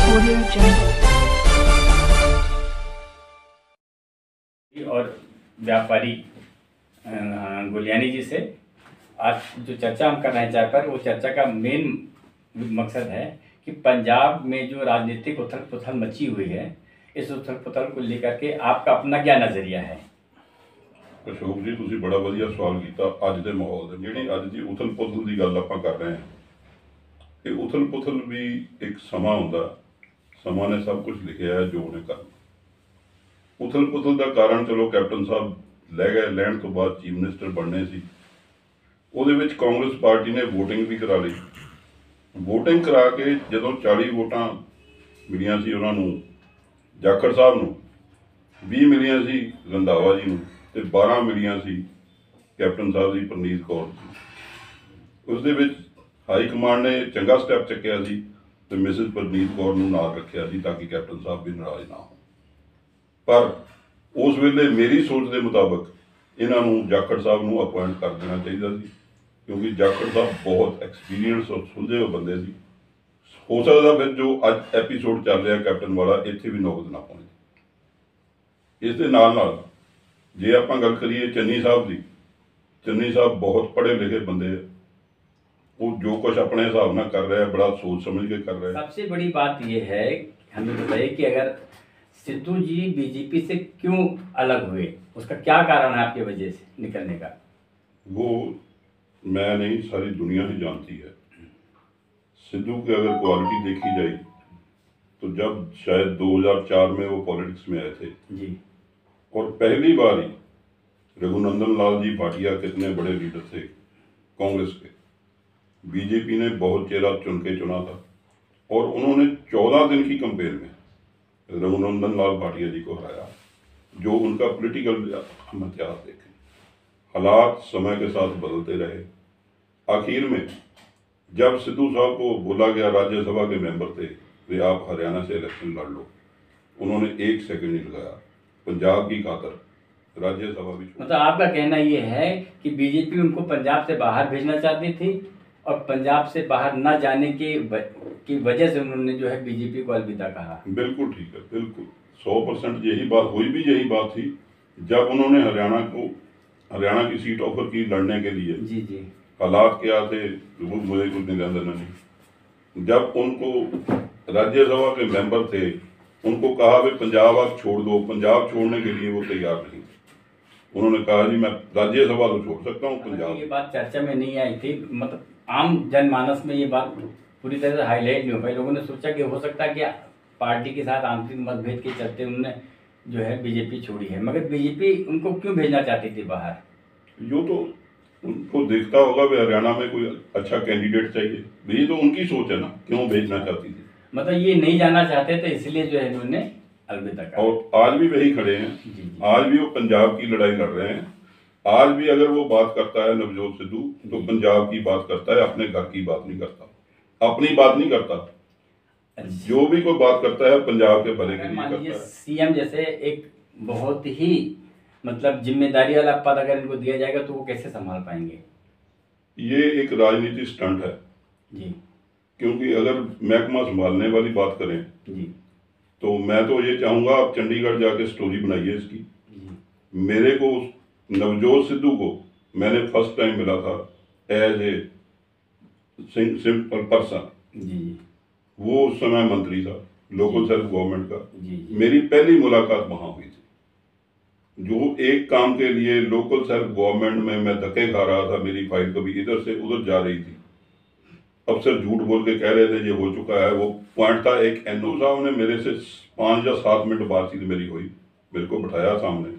Audio Jungle. और व्यापारी गुलियानी जी से आज जो चर्चा हम करना चाहते पर वो चर्चा का मेन मकसद है कि पंजाब में जो राजनीतिक उथल पुथल मची हुई है, इस उथल पुथल को लेकर के आपका अपना क्या नज़रिया है। अशोक जी, तुसीं बड़ा वधिया सवाल किया। अज के माहौल की जिहड़ी अज की उथल पुथल की गल आपां कर रहे हैं, ये उथल पुथल भी एक समा हुंदा, समा ने सब कुछ लिखिया है जो उन्हें करना। उथल पुथल का कारण चलो कैप्टन साहब लै गए, लैण तो बाद चीफ मिनिस्टर बनने सी, ਉਹਦੇ ਵਿੱਚ कांग्रेस पार्टी ने वोटिंग भी करा ली। वोटिंग करा के ਜਦੋਂ 40 ਵੋਟਾਂ ਮਿਲੀਆਂ ਸੀ ਉਹਨਾਂ ਨੂੰ, ਜਾਖੜ ਸਾਹਿਬ ਨੂੰ 20 ਮਿਲੀਆਂ ਸੀ, ਰੰਧਾਵਾ ਜੀ ਨੂੰ ਤੇ 12 ਮਿਲੀਆਂ ਸੀ ਕੈਪਟਨ ਸਾਹਿਬ ਦੀ ਪਰਨੀਤ ਕੌਰ ਨੂੰ। ਉਸ ਦੇ ਵਿੱਚ ਹਾਈ ਕਮਾਂਡ ਨੇ ਚੰਗਾ ਸਟੈਪ ਚੱਕਿਆ ਸੀ ਤੇ ਮਿਸਿਸ ਪਰਨੀਤ ਕੌਰ ਨੂੰ ਨਾਲ ਰੱਖਿਆ ਸੀ ਤਾਂ ਕਿ ਕੈਪਟਨ ਸਾਹਿਬ ਵੀ ਨਾਰਾਜ਼ ਨਾ ਹੋਣ। ਪਰ ਉਸ ਵੇਲੇ ਮੇਰੀ ਸੋਚ ਦੇ ਮੁਤਾਬਕ ਇਹਨਾਂ ਨੂੰ ਜਾਖੜ ਸਾਹਿਬ ਨੂੰ ਅਪਾਇੰਟ ਕਰ ਦੇਣਾ ਚਾਹੀਦਾ ਸੀ, क्योंकि जाखड़ साहब बहुत एक्सपीरियंस और सुलझे हुए बंदे सी। हो सकता फिर जो अज एपीसोड चल रहा कैप्टन वाला इत्थे भी नौबत ना पहुंचे। इस दे नाल जे आपां गल करिए चन्नी साहब की, चन्नी साहब बहुत पढ़े लिखे बंदे, वो जो कुछ अपने हिसाब नाल कर रहे हैं बड़ा सोच समझ के कर रहे हैं। सबसे बड़ी बात यह है, हमें बताइए कि अगर सिद्धू जी बीजेपी से क्यों अलग हुए, उसका क्या कारण है आपकी वजह से निकलने का। वो मैं नहीं, सारी दुनिया ही जानती है। सिद्धू की अगर क्वालिटी देखी जाए तो जब शायद 2004 में वो पॉलिटिक्स में आए थे जी, और पहली बार ही रघुनंदन लाल जी भाटिया कितने बड़े लीडर थे कांग्रेस के, बीजेपी ने बहुत चेहरा चुन के चुना था और उन्होंने 14 दिन की कंपेन में रघुनंदन लाल भाटिया जी को हराया। जो उनका पॉलिटिकल हम इतिहास देखें, हालात समय के साथ बदलते रहे। आखिर में जब सिद्धू साहब को बोला गया, राज्यसभा के मेंबर थे वे, आप हरियाणा से इलेक्शन लड़ लो, उन्होंने 1 सेकंड नहीं लगाया, पंजाब की खातर राज्यसभा भी। मतलब आपका कहना ये है कि बीजेपी उनको पंजाब से बाहर भेजना चाहती थी और पंजाब से बाहर न जाने की वजह से उन्होंने जो है बीजेपी को अलविदा कहा। बिल्कुल ठीक है, बिल्कुल 100% यही बात हुई, भी यही बात थी जब उन्होंने हरियाणा की सीट ऑफर की लड़ने के लिए। जी जी, हालात क्या थे वो मुझे कुछ नहीं जानना नहीं। जब उनको राज्यसभा के मेंबर थे, उनको कहा वे पंजाब आप छोड़ दो, पंजाब छोड़ने के लिए वो तैयार नहीं। उन्होंने कहा जी मैं राज्यसभा तो छोड़ सकता हूँ, पंजाब। ये बात चर्चा में नहीं आई थी, मतलब आम जनमानस में ये बात पूरी तरह से हाईलाइट नहीं हो पाई। लोगों ने सोचा कि हो सकता है कि पार्टी के साथ आंतरिक मतभेद के चलते उन्होंने जो है बीजेपी छोड़ी है, मगर बीजेपी उनको क्यों भेजना चाहती थी बाहर। जो तो उनको देखता होगा वे हरियाणा में कोई अच्छा कैंडिडेट चाहिए, ये तो उनकी सोच है ना, क्यों भेजना चाहती थी। मतलब ये नहीं जाना चाहते थे इसलिए जो है उन्होंने अलविदा कहा। और आज भी वही खड़े हैं, आज भी वो पंजाब की लड़ाई लड़ रहे हैं। आज भी अगर वो बात करता है नवजोत सिद्धू तो पंजाब की बात करता है, अपने घर की बात नहीं करता, अपनी बात नहीं करता। जो भी कोई बात करता है पंजाब के भले के लिए करता है। सीएम जैसे एक बहुत ही मतलब जिम्मेदारी वाला पद अगर इनको दिया जाएगा तो वो कैसे संभाल पाएंगे। ये एक राजनीतिक स्टंट है जी, क्योंकि अगर महकमा संभालने वाली बात करें जी, तो मैं तो ये चाहूँगा आप चंडीगढ़ जाके स्टोरी बनाइए इसकी। मेरे को नवजोत सिद्धू को मैंने फर्स्ट टाइम मिला था एज ए सिंपल पर्सन। जी, वो उस समय मंत्री था लोकल सेल्फ गवर्नमेंट का। जी, मेरी पहली मुलाकात वहाँ हुई थी। जो एक काम के लिए लोकल सेल्फ गवर्नमेंट में मैं धक्के खा रहा था, मेरी फाइल कभी इधर से उधर जा रही थी, अफसर झूठ बोल के कह रहे थे ये हो चुका है। वो पॉइंट था, एक एनओ साहब ने मेरे से 5 या 7 मिनट बातचीत मेरी हुई, मेरे को बिठाया सामने।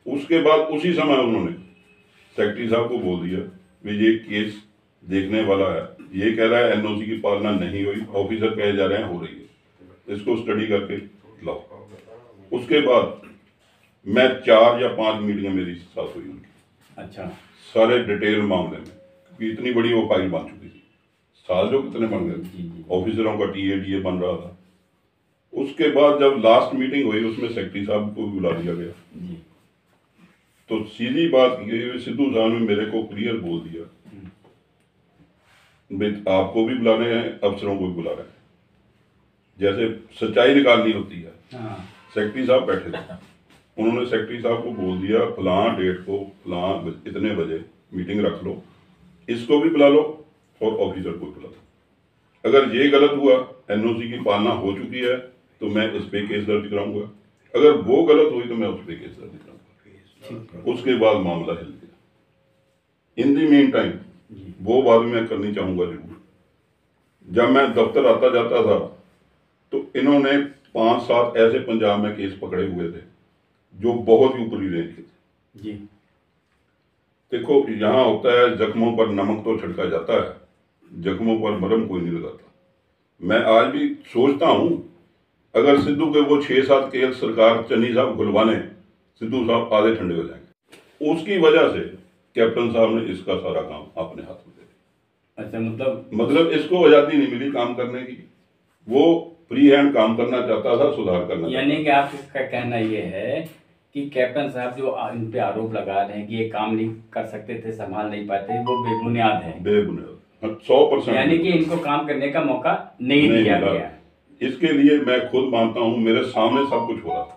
उसके बाद उसी समय उन्होंने सेक्रेटरी साहब को बोल दिया भी ये केस देखने वाला है, ये कह रहा है एनओसी की पालना नहीं हुई, ऑफिसर कहे जा रहे हैं हो रही है, इसको स्टडी करके लाओ। उसके बाद मैं 4 या 5 मीटिंगें मेरी साथ हुई उनकी। अच्छा, सारे डिटेल मामले में, क्योंकि इतनी बड़ी वो फाइल बन चुकी थी। साल जो कितने बन गए, ऑफिसरों का टीए बन रहा था। उसके बाद जब लास्ट मीटिंग हुई उसमें सेक्रेटरी साहब को भी बुला दिया गया। तो सीधी बात की, सिद्धू साहब ने मेरे को क्लियर बोल दिया आपको भी बुलाने हैं, अफसरों को भी बुला रहे हैं। जैसे सच्चाई निकालनी होती है। हाँ। सेक्रेटरी साहब बैठे थे, उन्होंने सेक्रेटरी साहब को बोल दिया फलां डेट को फलां इतने बजे मीटिंग रख लो, इसको भी बुला लो और ऑफिसर को भी बुला लो। अगर ये गलत हुआ, एनओसी की पालना हो चुकी है, तो मैं इस पे केस दर्ज कराऊंगा। अगर वो गलत हुई तो मैं उस पे केस दर्ज कराऊंगा। उसके बाद मामला हिल गया। इन दी मीन टाइम वो बात मैं करनी चाहूंगा जरूर। जब मैं दफ्तर आता जाता था तो इन्होंने 5-7 ऐसे पंजाब में केस पकड़े हुए थे जो बहुत ही ऊपरी रेंज के थे जी। देखो, यहाँ होता है जख्मों पर नमक तो छिड़का जाता है, जख्मों पर मरहम कोई नहीं लगाता। मैं आज भी सोचता हूँ अगर सिद्धू के वो 6-7 केस सरकार चन्नी साहब खुलवाने, सिद्धू साहब आधे ठंडे हो जाएंगे। उसकी वजह से कैप्टन साहब ने इसका सारा काम अपने हाथ में ले लिया। अच्छा, मतलब इसको आज़ादी नहीं मिली काम करने की, वो फ्री हैंड काम करना चाहता था, सुधार करना। यानी कि आपका कहना ये है कि कैप्टन साहब जो इन पे आरोप लगा रहे हैं कि ये काम नहीं कर सकते थे, संभाल नहीं पाते, वो बेबुनियाद है। बेबुनियाद 100%। यानी कि इनको काम करने का मौका नहीं दिया गया। इसके लिए मैं खुद मानता हूँ, मेरे सामने सब कुछ हो रहा था।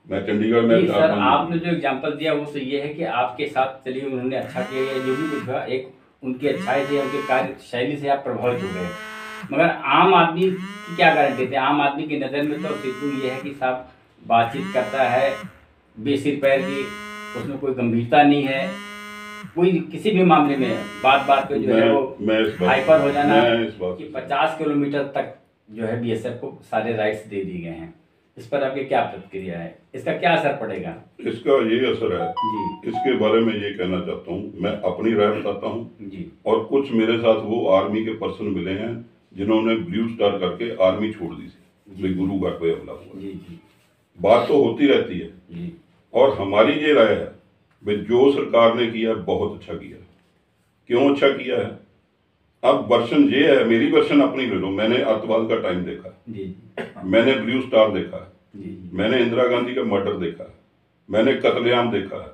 मैं चंडीगढ़ में सर, आपने जो एग्जांपल दिया वो तो ये है कि आपके साथ चलिए उन्होंने अच्छा किया या जो भी कुछ हुआ, एक उनकी अच्छाई थी, उनके कार्य शैली से आप प्रभावित हो गए। मगर आम आदमी की क्या गारंटी थी? आम आदमी की नज़र में तो सिद्धू ये है कि साहब बातचीत करता है बेसिर पैर की, उसमें कोई गंभीरता नहीं है, कोई किसी भी मामले में बात पे जो है वो हाइपर हो जाना कि 50 किलोमीटर तक जो है बीएसएफ को सारे राइट्स दे दिए गए हैं। इस पर आपकी क्या प्रतिक्रिया है? इसका क्या असर पड़ेगा? इसका ये असर है जी, इसके बारे में ये कहना चाहता हूँ, मैं अपनी राय बताता हूँ जी। और कुछ मेरे साथ वो आर्मी के पर्सन मिले हैं जिन्होंने ब्लू स्टार करके आर्मी छोड़ दी थी, गुरु घाट पे हमला हुआ जी जी। बात तो होती रहती है जी। और हमारी ये राय है भाई जो सरकार ने किया बहुत अच्छा किया। क्यों अच्छा किया है? अब वर्षन ये है, मेरी वर्षन अपनी ले लो। मैंने अतवाद का टाइम देखा जी, मैंने ब्लू स्टार देखा जी, मैंने इंदिरा गांधी का मर्डर देखा, मैंने कत्लेआम देखा है।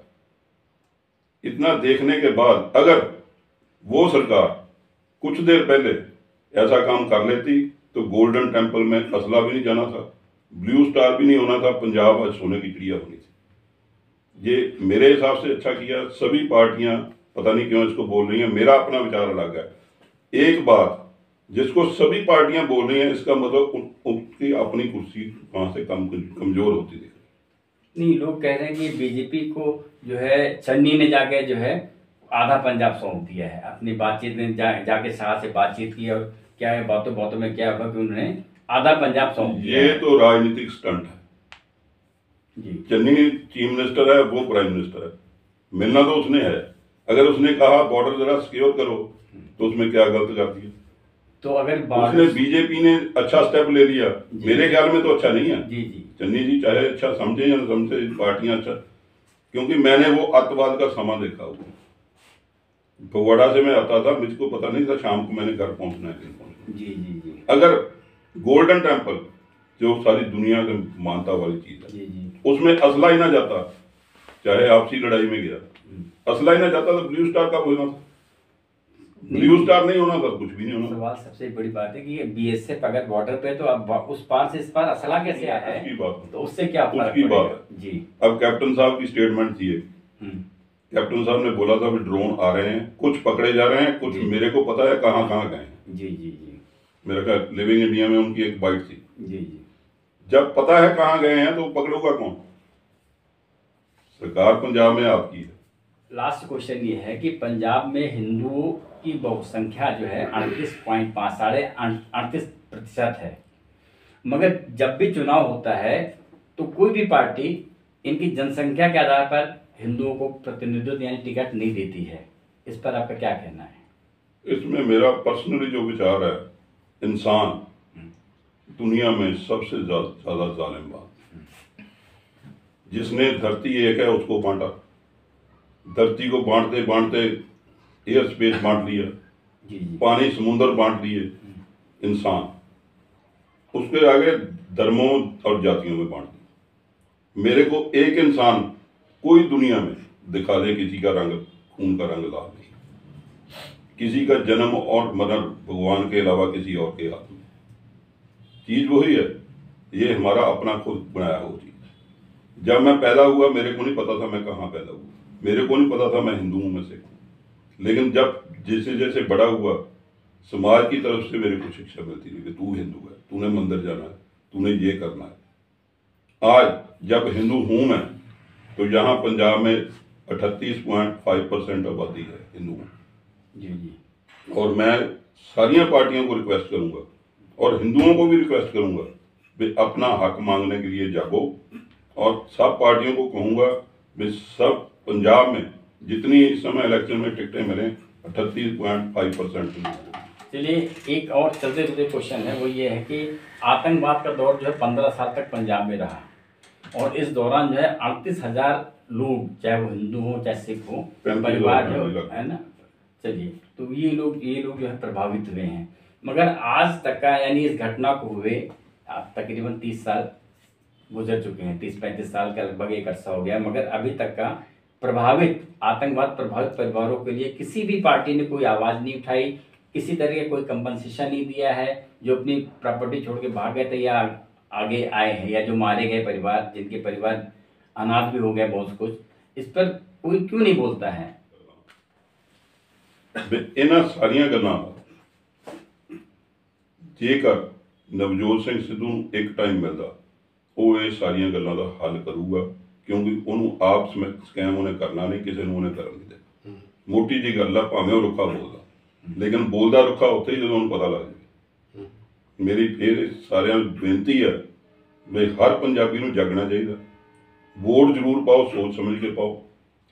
इतना देखने के बाद अगर वो सरकार कुछ देर पहले ऐसा काम कर लेती तो गोल्डन टेम्पल में असला भी नहीं जाना था, ब्लू स्टार भी नहीं होना था, पंजाब आज सोने की चिड़िया होनी थी। ये मेरे हिसाब से अच्छा किया। सभी पार्टियां पता नहीं क्यों इसको बोल रही हैं, मेरा अपना विचार अलग है। एक बात जिसको सभी पार्टियां बोल रही हैं, इसका मतलब उनकी अपनी कुर्सी वहां से कमजोर होती दिख रही। नहीं, लोग कह रहे हैं कि बीजेपी को जो है चन्नी ने जाके जो है आधा पंजाब सौंप दिया है। अपनी बातचीत में जाके शाह से बातचीत की और क्या है बातों में क्या हुआ कि उन्होंने आधा पंजाब सौंप दिया। ये तो राजनीतिक स्टंट है जी। चन्नी चीफ मिनिस्टर है, वो प्राइम मिनिस्टर है, मिलना तो उसने है। अगर उसने कहा बॉर्डर जरा सिक्योर करो तो उसमें क्या गलत कर दिया? तो अगर उसने बीजेपी ने अच्छा स्टेप ले लिया, मेरे ख्याल में तो अच्छा नहीं है जी जी। चन्नी जी चाहे अच्छा समझे या न समझे, पार्टियां अच्छा, क्योंकि मैंने वो अतवाद का समा देखा हुआ। फगवाड़ा से मैं आता था, मुझको पता नहीं था शाम को मैंने घर पहुंचना है जी जी जी। अगर गोल्डन टेम्पल जो सारी दुनिया की मानता वाली चीज है जी जी, उसमें असला ही ना जाता, चाहे आपसी लड़ाई में गया असला ही ना जाता तो ब्लू स्टार कब होना था? ब्लू स्टार नहीं होना था, कुछ भी नहीं होना। सवाल सबसे बड़ी बात है कि बीएसएफ अगर बॉर्डर पे तो अब उस पार से इस पार असला कैसे आया है? उसकी बात तो उससे क्या उसकी बात है जी। अब कैप्टन साहब की स्टेटमेंट थी, कैप्टन साहब ने बोला था कि ड्रोन आ रहे हैं, कुछ पकड़े जा रहे हैं, कुछ मेरे को पता है कहाँ कहाँ गए जी जी जी। मेरा ख्याल लिविंग इंडिया में उनकी एक बाइट थी जी जी। जब पता है कहाँ गए हैं तो पकड़ोगा कौन? सरकार पंजाब में आपकी है। लास्ट क्वेश्चन ये है कि पंजाब में हिंदुओं की बहुसंख्या जो है 38.38% है, मगर जब भी चुनाव होता है तो कोई भी पार्टी इनकी जनसंख्या के आधार पर हिंदुओं को प्रतिनिधित्व यानी टिकट नहीं देती है। इस पर आपका क्या कहना है? इसमें मेरा पर्सनली जो विचार है, इंसान दुनिया में सबसे ज्यादा जालिम बात, जिसने धरती एक है उसको बांटा, धरती को बांटते बांटते एयर स्पेस बांट लिया, पानी समुद्र बांट लिए, इंसान उसके आगे धर्मों और जातियों में बांट दिया। मेरे को एक इंसान कोई दुनिया में दिखा दे किसी का रंग, खून का रंग लाल नहीं, किसी का जन्म और मरण भगवान के अलावा किसी और के हाथ में, चीज़ वही है, ये हमारा अपना खुद बनाया हुआ चीज़। जब मैं पैदा हुआ मेरे को नहीं पता था मैं कहाँ पैदा हुआ, मेरे को नहीं पता था मैं हिंदू हूँ मैं सिख हूँ। लेकिन जब जैसे जैसे बड़ा हुआ समाज की तरफ से मेरे को शिक्षा मिलती रही कि तू हिंदू है, तूने मंदिर जाना है, तूने ये करना है। आज जब हिंदू हूँ मैं तो यहाँ पंजाब में 38.5% आबादी है हिंदू में। जी जी। और मैं सारिया पार्टियों को रिक्वेस्ट करूंगा और हिंदुओं को भी रिक्वेस्ट करूंगा कि अपना हक मांगने के लिए जागो, और सब पार्टियों को कहूंगा कि सब पंजाब में जितनी इस समय इलेक्शन में टिकटें मिले 38.5% चलिए एक और चलते चलते क्वेश्चन है, वो ये है कि आतंकवाद का दौर जो है 15 साल तक पंजाब में रहा, और इस दौरान जो है 38,000 लोग, चाहे वो हिंदू हो चाहे सिख हो, परिवार जो है ना, चलिए तो ये लोग जो है प्रभावित हुए हैं। मगर आज तक का, यानी इस घटना को हुए तकरीबन 30 साल गुजर चुके हैं, 30-35 साल का लगभग एक अरसा हो गया, मगर अभी तक का आतंकवाद प्रभावित परिवारों के लिए किसी भी पार्टी ने कोई आवाज़ नहीं उठाई, किसी तरह का कोई कंपनसेशन नहीं दिया है। जो अपनी प्रॉपर्टी छोड़ के भाग गए थे या आगे आए हैं, या जो मारे गए परिवार, जिनके परिवार अनाथ भी हो गए बहुत कुछ, इस पर कोई क्यों नहीं बोलता है? इन्हां सारिया गल्लां जेकर नवजोत सिंह सिद्धू नूं एक टाइम मिलता वो ये सारिया गल्लां दा हल करूगा, क्योंकि उन्होंने आप स्कैम उन्हें करना नहीं, किसी ने उन्हें करन नहीं देना। मोटी जी गल है, भावें वो रुखा बोलदा, लेकिन बोलदा रुखा उत्थे ही जदों पता लग जाए। मेरी फिर सारिया बेनती है भी हर पंजाबी नूं जागना चाहिए, वोट जरूर पाओ, सोच समझ के पाओ,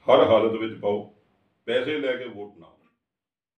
हर हालत में पाओ, पैसे लैके वोट ना।